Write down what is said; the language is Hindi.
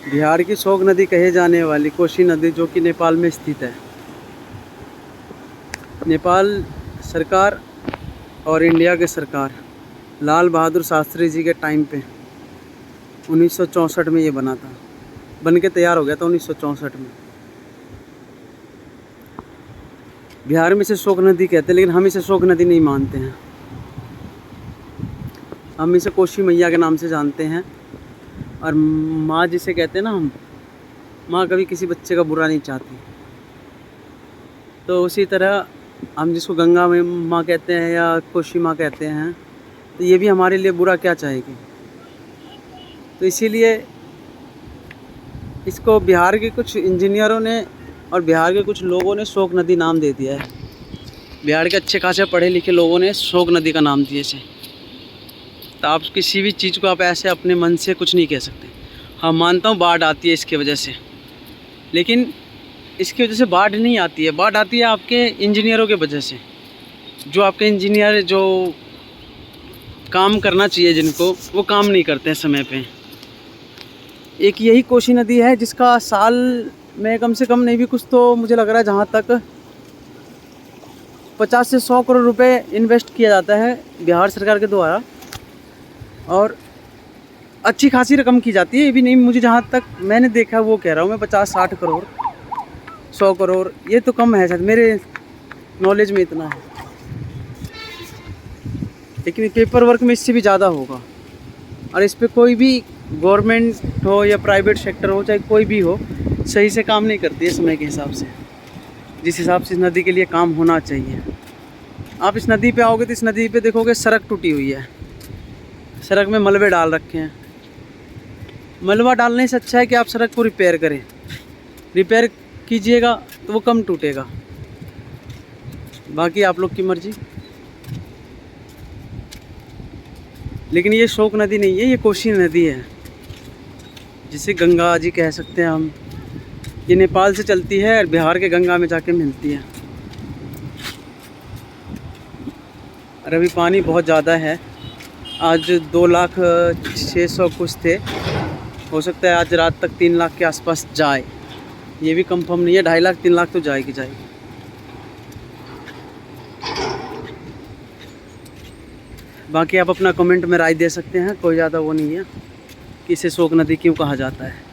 बिहार की शोक नदी कहे जाने वाली कोसी नदी जो कि नेपाल में स्थित है। नेपाल सरकार और इंडिया के सरकार लाल बहादुर शास्त्री जी के टाइम पे 1964 में ये बना था, बन के तैयार हो गया था 1964 में। बिहार में इसे शोक नदी कहते हैं, लेकिन हम इसे शोक नदी नहीं मानते हैं। हम इसे कोसी मैया के नाम से जानते हैं। और माँ जिसे कहते हैं ना, हम माँ कभी किसी बच्चे का बुरा नहीं चाहती। तो उसी तरह हम जिसको गंगा में माँ कहते हैं या कोसी माँ कहते हैं, तो ये भी हमारे लिए बुरा क्या चाहेगी। तो इसीलिए इसको बिहार के कुछ इंजीनियरों ने और बिहार के कुछ लोगों ने शोक नदी नाम दे दिया है। बिहार के अच्छे खासे पढ़े लिखे लोगों ने शोक नदी का नाम दिए इसे। तो आप किसी भी चीज़ को आप ऐसे अपने मन से कुछ नहीं कह सकते। हाँ, मानता हूँ बाढ़ आती है इसके वजह से, लेकिन इसकी वजह से बाढ़ नहीं आती है। बाढ़ आती है आपके इंजीनियरों के वजह से। जो आपके इंजीनियर जो काम करना चाहिए जिनको, वो काम नहीं करते हैं समय पे। एक यही कोसी नदी है जिसका साल में कम से कम नहीं भी कुछ तो मुझे लग रहा है जहाँ तक 50 से 100 करोड़ रुपए इन्वेस्ट किया जाता है बिहार सरकार के द्वारा, और अच्छी खासी रकम की जाती है। ये भी नहीं, मुझे जहाँ तक मैंने देखा वो कह रहा हूँ मैं, 50-60 करोड़ 100 करोड़, ये तो कम है शायद, मेरे नॉलेज में इतना है। लेकिन पेपर वर्क में इससे भी ज़्यादा होगा। और इस पर कोई भी गवर्नमेंट हो या प्राइवेट सेक्टर हो, चाहे कोई भी हो, सही से काम नहीं करती है समय के हिसाब से, जिस हिसाब से इस नदी के लिए काम होना चाहिए। आप इस नदी पे आओगे तो इस नदी पे देखोगे सड़क टूटी हुई है, सड़क में मलबे डाल रखे हैं। मलबा डालने से अच्छा है कि आप सड़क को रिपेयर करें। रिपेयर कीजिएगा तो वो कम टूटेगा। बाकी आप लोग की मर्जी। लेकिन ये शोक नदी नहीं है, ये कोसी नदी है, जिसे गंगा जी कह सकते हैं हम। ये नेपाल से चलती है और बिहार के गंगा में जाके मिलती है। और अभी पानी बहुत ज़्यादा है। आज 2,06,000 कुछ थे, हो सकता है आज रात तक 3 लाख के आसपास जाए। ये भी कंफर्म नहीं है, 2.5 लाख 3 लाख तो जाएगी। बाकी आप अपना कमेंट में राय दे सकते हैं, कोई ज़्यादा वो नहीं है कि इसे शोक नदी क्यों कहा जाता है।